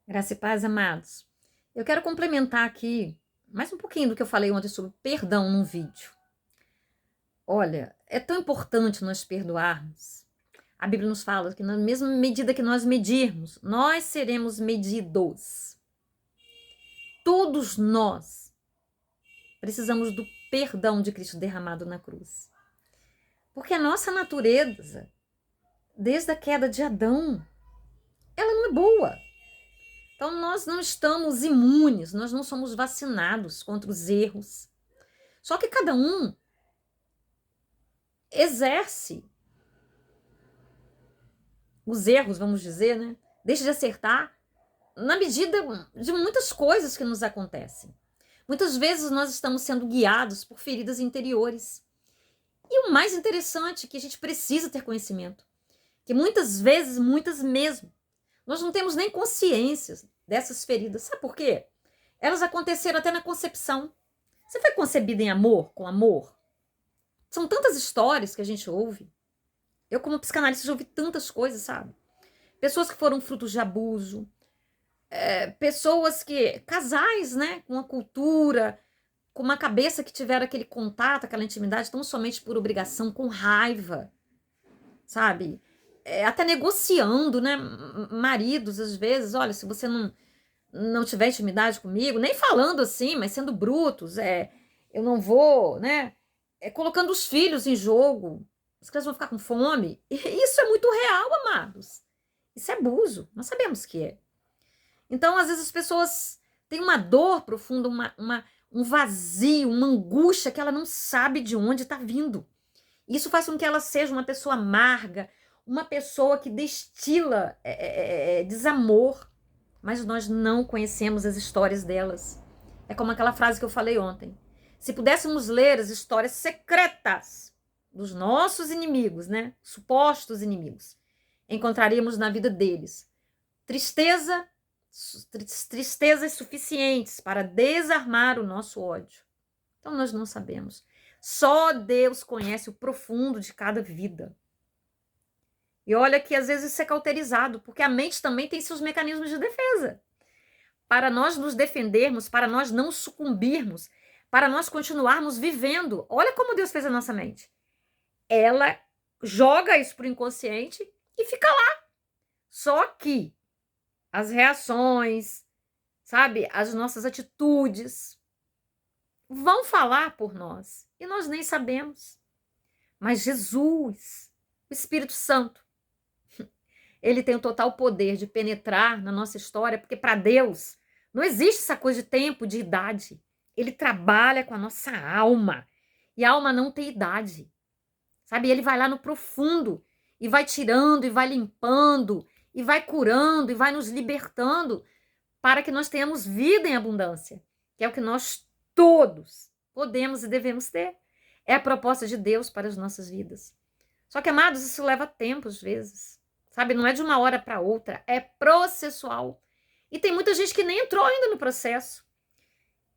Graça e paz, amados. Eu quero complementar aqui mais um pouquinho do que eu falei ontem sobre perdão num vídeo. Olha, é tão importante nós perdoarmos. A Bíblia nos fala que na mesma medida que nós medirmos, nós seremos medidos. Todos nós precisamos do perdão de Cristo derramado na cruz. Porque a nossa natureza, desde a queda de Adão, ela não é boa. Então, nós não estamos imunes, nós não somos vacinados contra os erros. Só que cada um exerce os erros, vamos dizer, né? Deixa de acertar na medida de muitas coisas que nos acontecem. Muitas vezes nós estamos sendo guiados por feridas interiores. E o mais interessante é que a gente precisa ter conhecimento. Que muitas vezes, muitas mesmo, nós não temos nem consciência dessas feridas. Sabe por quê? Elas aconteceram até na concepção. Você foi concebida em amor, com amor? São tantas histórias que a gente ouve. Eu, como psicanalista, já ouvi tantas coisas, sabe? Pessoas que foram frutos de abuso, pessoas que, casais, né, com a cultura, com uma cabeça que tiveram aquele contato, aquela intimidade, tão somente por obrigação, com raiva, sabe? Até negociando, né? Maridos, às vezes, olha, se você não tiver intimidade comigo, nem falando assim, mas sendo brutos, eu não vou, né? Colocando os filhos em jogo, as crianças vão ficar com fome. E isso é muito real, amados. Isso é abuso, nós sabemos que é. Então, às vezes, as pessoas têm uma dor profunda, um vazio, uma angústia que ela não sabe de onde está vindo. Isso faz com que ela seja uma pessoa amarga, uma pessoa que destila desamor, mas nós não conhecemos as histórias delas. É como aquela frase que eu falei ontem. Se pudéssemos ler as histórias secretas dos nossos inimigos, né? Supostos inimigos, encontraríamos na vida deles tristezas suficientes para desarmar o nosso ódio. Então nós não sabemos. Só Deus conhece o profundo de cada vida. E olha que às vezes isso é cauterizado, porque a mente também tem seus mecanismos de defesa. Para nós nos defendermos, para nós não sucumbirmos, para nós continuarmos vivendo. Olha como Deus fez a nossa mente. Ela joga isso para o inconsciente e fica lá. Só que as reações, sabe, as nossas atitudes vão falar por nós e nós nem sabemos. Mas Jesus, o Espírito Santo, ele tem o total poder de penetrar na nossa história, porque para Deus não existe essa coisa de tempo, de idade. Ele trabalha com a nossa alma e a alma não tem idade, sabe? Ele vai lá no profundo e vai tirando e vai limpando e vai curando e vai nos libertando para que nós tenhamos vida em abundância, que é o que nós todos podemos e devemos ter. É a proposta de Deus para as nossas vidas. Só que, amados, isso leva tempo às vezes, sabe? Não é de uma hora para outra, é processual. E tem muita gente que nem entrou ainda no processo,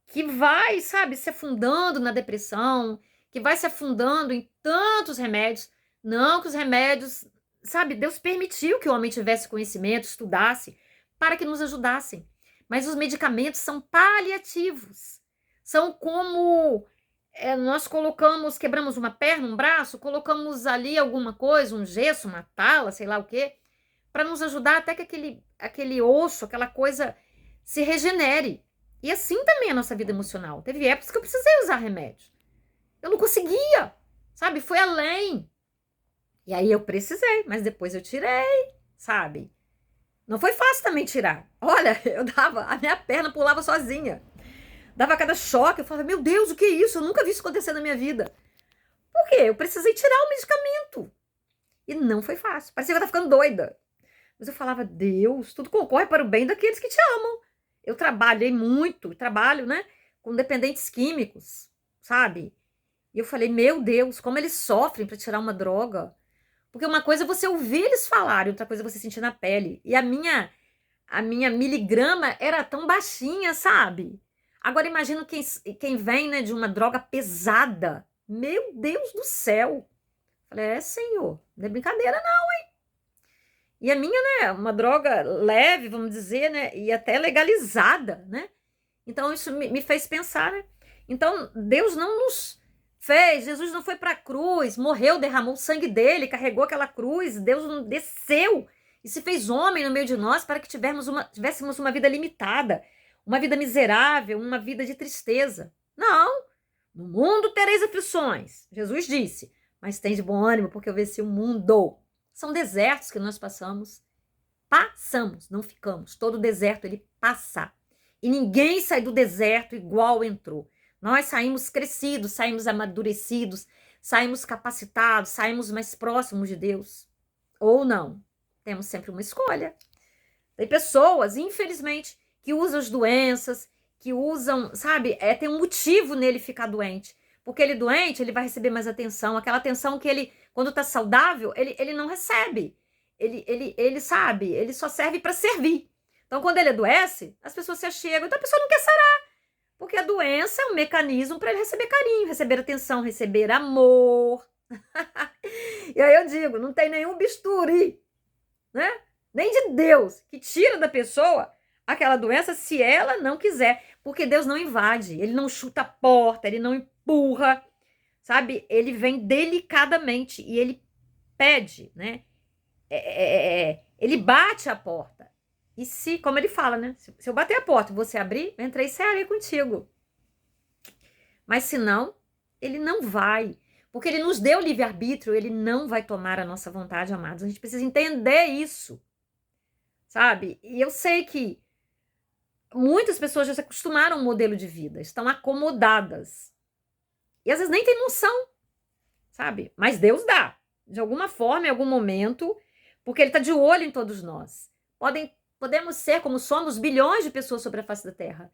que vai, sabe, se afundando na depressão, que vai se afundando em tantos remédios. Não que os remédios, sabe, Deus permitiu que o homem tivesse conhecimento, estudasse, para que nos ajudassem. Mas os medicamentos são paliativos. São como nós quebramos uma perna, um braço, colocamos ali alguma coisa, um gesso, uma tala, sei lá o quê, para nos ajudar até que aquele osso, aquela coisa se regenere. E assim também a nossa vida emocional. Teve épocas que eu precisei usar remédio. Eu não conseguia, sabe? Foi além. E aí eu precisei, mas depois eu tirei, sabe? Não foi fácil também tirar. Olha, a minha perna pulava sozinha. Dava cada choque, eu falava, meu Deus, o que é isso? Eu nunca vi isso acontecer na minha vida. Por quê? Eu precisei tirar o medicamento. E não foi fácil. Parecia que eu estava ficando doida. Mas eu falava, Deus, tudo concorre para o bem daqueles que te amam. Eu trabalhei muito, trabalho, né, com dependentes químicos, sabe? E eu falei, meu Deus, como eles sofrem para tirar uma droga. Porque uma coisa é você ouvir eles falarem, outra coisa é você sentir na pele. E a minha miligrama era tão baixinha, sabe? Agora imagina quem vem, né, de uma droga pesada. Meu Deus do céu. Falei, Senhor, não é brincadeira não, hein? E a minha, né, uma droga leve, vamos dizer, né, e até legalizada, né? Então isso me fez pensar, né? Então Deus não nos fez, Jesus não foi para a cruz, morreu, derramou o sangue dele, carregou aquela cruz, Deus não desceu e se fez homem no meio de nós para que tivéssemos uma vida limitada, uma vida miserável, uma vida de tristeza. Não, no mundo tereis aflições, Jesus disse, mas tem de bom ânimo porque eu venci o mundo. São desertos que nós passamos, não ficamos. Todo deserto ele passa. E ninguém sai do deserto igual entrou. Nós saímos crescidos, saímos amadurecidos, saímos capacitados, saímos mais próximos de Deus. Ou não. Temos sempre uma escolha. Tem pessoas, infelizmente, que usam as doenças, que usam, sabe, tem um motivo nele ficar doente. Porque ele doente, ele vai receber mais atenção. Aquela atenção que ele, quando tá saudável, ele não recebe. Ele sabe, ele só serve para servir. Então, quando ele adoece, as pessoas se achegam, então a pessoa não quer sarar. Porque a doença é um mecanismo para ele receber carinho, receber atenção, receber amor. E aí eu digo, não tem nenhum bisturi, né? Nem de Deus, que tira da pessoa aquela doença se ela não quiser. Porque Deus não invade, ele não chuta a porta, ele não empurra, sabe? Ele vem delicadamente e ele pede, né? Ele bate a porta. E se, como ele fala, né? Se eu bater a porta e você abrir, eu entrei e cearei contigo. Mas se não, ele não vai. Porque ele nos deu livre-arbítrio, ele não vai tomar a nossa vontade, amados. A gente precisa entender isso. Sabe? E eu sei que muitas pessoas já se acostumaram ao modelo de vida, estão acomodadas. E às vezes nem tem noção, sabe? Mas Deus dá. De alguma forma, em algum momento, porque ele está de olho em todos nós. Podemos ser como somos bilhões de pessoas sobre a face da Terra,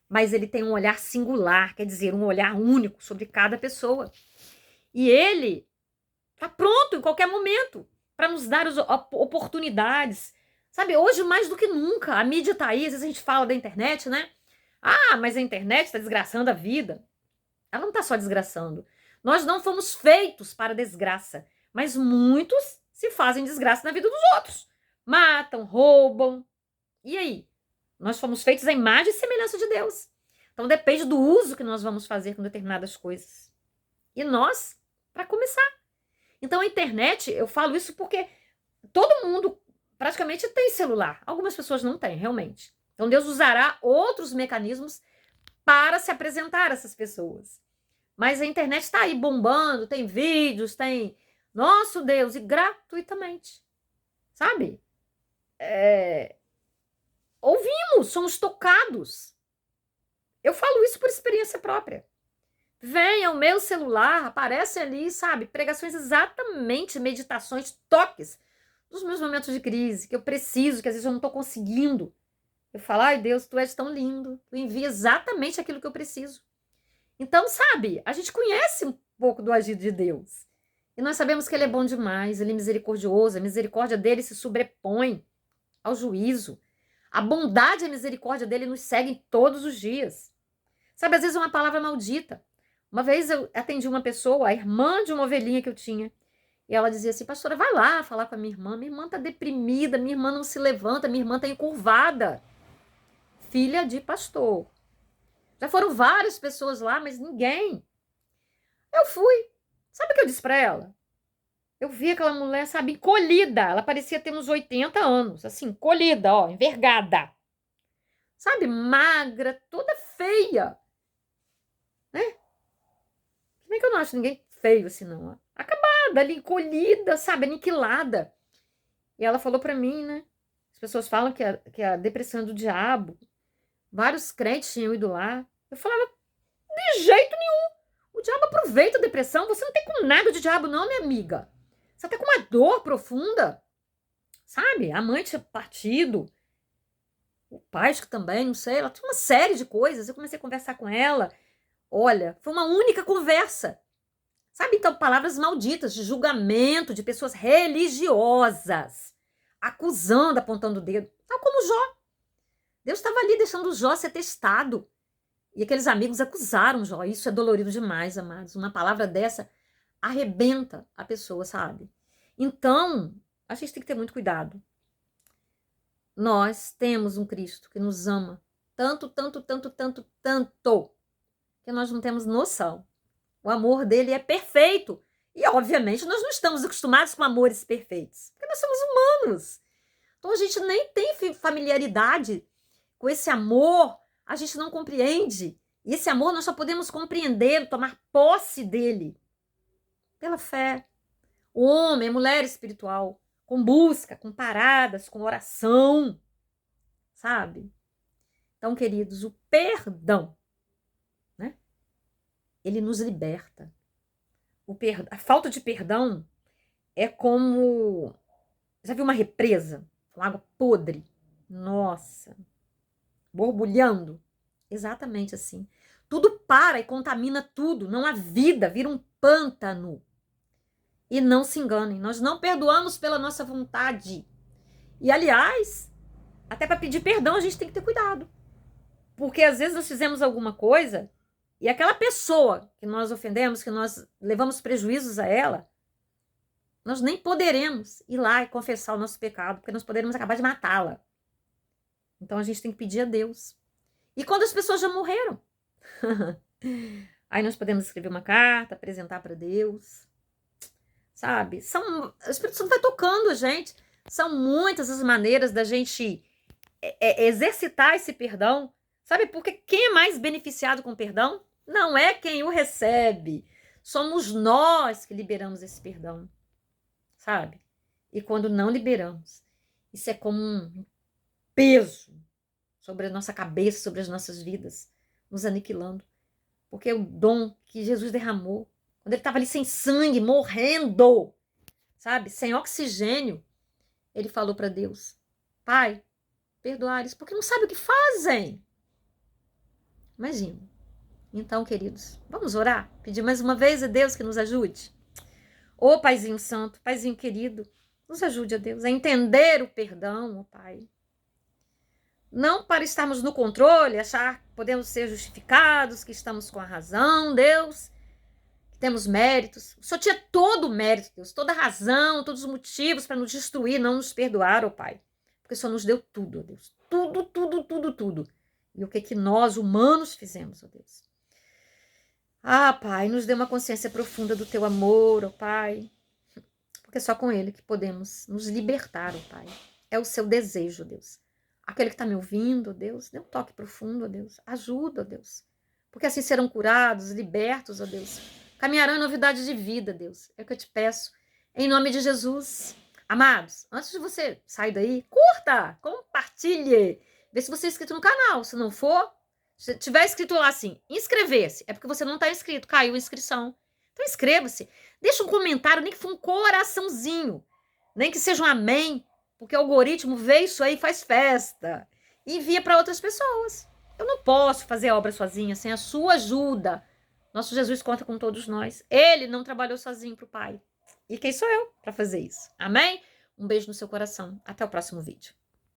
mas ele tem um olhar singular, quer dizer, um olhar único sobre cada pessoa. E ele está pronto em qualquer momento para nos dar as oportunidades. Sabe, hoje mais do que nunca, a mídia está aí, às vezes a gente fala da internet, né? Ah, mas a internet está desgraçando a vida. Ela não está só desgraçando. Nós não fomos feitos para desgraça, mas muitos se fazem desgraça na vida dos outros. Matam, roubam. E aí? Nós fomos feitos à imagem e semelhança de Deus. Então depende do uso que nós vamos fazer com determinadas coisas. E nós, para começar. Então a internet, eu falo isso porque todo mundo praticamente tem celular. Algumas pessoas não têm, realmente. Então Deus usará outros mecanismos para se apresentar a essas pessoas. Mas a internet está aí bombando, tem vídeos, tem... Nosso Deus, e gratuitamente. Sabe? Ouvimos, somos tocados. Eu falo isso por experiência própria. Vem ao meu celular, aparece ali, sabe? Pregações exatamente, meditações, toques dos meus momentos de crise, que eu preciso, que às vezes eu não estou conseguindo. Eu falo, ai Deus, tu és tão lindo, tu envia exatamente aquilo que eu preciso. Então, sabe, a gente conhece um pouco do agir de Deus. E nós sabemos que ele é bom demais, ele é misericordioso, a misericórdia dele se sobrepõe ao juízo. A bondade e a misericórdia dele nos seguem todos os dias. Sabe, às vezes é uma palavra maldita. Uma vez eu atendi uma pessoa, a irmã de uma ovelhinha que eu tinha, e ela dizia assim, pastora, vai lá falar com a minha irmã tá deprimida, minha irmã não se levanta, minha irmã tá encurvada. Filha de pastor. Já foram várias pessoas lá, mas ninguém. Eu fui. Sabe o que eu disse para ela? Eu vi aquela mulher, sabe, encolhida. Ela parecia ter uns 80 anos, assim, encolhida, ó, envergada. Sabe, magra, toda feia. Né? Como é que eu não acho ninguém feio assim, não? Acabada ali, encolhida, sabe, aniquilada. E ela falou para mim, né? As pessoas falam que a depressão é do diabo. Vários crentes tinham ido lá. Eu falava, de jeito nenhum. O diabo aproveita a depressão. Você não tem com nada de diabo, não, minha amiga. Você tá com uma dor profunda. Sabe? A mãe tinha partido. O pai, acho que também, não sei. Ela tinha uma série de coisas. Eu comecei a conversar com ela. Olha, foi uma única conversa. Sabe, então, palavras malditas de julgamento de pessoas religiosas. Acusando, apontando o dedo. Tal como Jó. Deus estava ali deixando Jó ser testado. E aqueles amigos acusaram Jó. Isso é dolorido demais, amados. Uma palavra dessa arrebenta a pessoa, sabe? Então, a gente tem que ter muito cuidado. nós temos um Cristo que nos ama tanto, tanto, tanto, tanto, tanto, que nós não temos noção. O amor dele é perfeito. E, obviamente, nós não estamos acostumados com amores perfeitos, porque nós somos humanos. Então, a gente nem tem familiaridade com esse amor, a gente não compreende. E esse amor nós só podemos compreender, tomar posse dele, pela fé. O homem, a mulher espiritual, com busca, com paradas, com oração, sabe? Então, queridos, o perdão, né? Ele nos liberta. A falta de perdão é como... Já viu uma represa com água podre? Nossa, borbulhando. Exatamente assim. Tudo para e contamina tudo. Não há vida, vira um pântano. E não se enganem, nós não perdoamos pela nossa vontade. E, aliás, até para pedir perdão a gente tem que ter cuidado. Porque às vezes nós fizemos alguma coisa e aquela pessoa que nós ofendemos, que nós levamos prejuízos a ela, nós nem poderemos ir lá e confessar o nosso pecado, porque nós poderemos acabar de matá-la. Então a gente tem que pedir a Deus. E quando as pessoas já morreram, aí nós podemos escrever uma carta, apresentar para Deus, sabe? O Espírito Santo vai tocando a gente. São muitas as maneiras da gente exercitar esse perdão. Sabe? Porque quem é mais beneficiado com o perdão não é quem o recebe. Somos nós que liberamos esse perdão. Sabe? E quando não liberamos, isso é como um peso sobre a nossa cabeça, sobre as nossas vidas, nos aniquilando. Porque é o dom que Jesus derramou, quando ele estava ali sem sangue, morrendo, sabe? Sem oxigênio, ele falou para Deus: Pai, perdoa-lhes, porque não sabem o que fazem. Imagina. Então, queridos, vamos orar? Pedir mais uma vez a Deus que nos ajude? Ô Paizinho Santo, Paizinho querido, nos ajude, a Deus, a entender o perdão, ó Pai. Não para estarmos no controle, achar que podemos ser justificados, que estamos com a razão, Deus, que temos méritos. O Senhor tinha todo o mérito, Deus, toda a razão, todos os motivos para nos destruir, não nos perdoar, ó Pai. Porque o Senhor nos deu tudo, ó Deus. Tudo, tudo, tudo, tudo. E o que nós, humanos, fizemos, ó Deus? Ah, Pai, nos dê uma consciência profunda do Teu amor, ó Pai. Porque é só com Ele que podemos nos libertar, ó Pai. É o Seu desejo, Deus. Aquele que está me ouvindo, ó Deus, dê um toque profundo, ó Deus. Ajuda, ó Deus. Porque assim serão curados, libertos, ó Deus. Caminharão em novidade de vida, Deus. É o que eu te peço. Em nome de Jesus. Amados, antes de você sair daí, curta, compartilhe. Vê se você é inscrito no canal. Se não for, se tiver escrito lá assim, inscrever-se, é porque você não está inscrito, caiu a inscrição. Então inscreva-se. Deixa um comentário, nem que for um coraçãozinho. Nem que seja um amém, porque o algoritmo vê isso aí e faz festa. E envia para outras pessoas. Eu não posso fazer a obra sozinha, sem a sua ajuda. Nosso Jesus conta com todos nós. Ele não trabalhou sozinho para o Pai. E quem sou eu para fazer isso? Amém? Um beijo no seu coração. Até o próximo vídeo.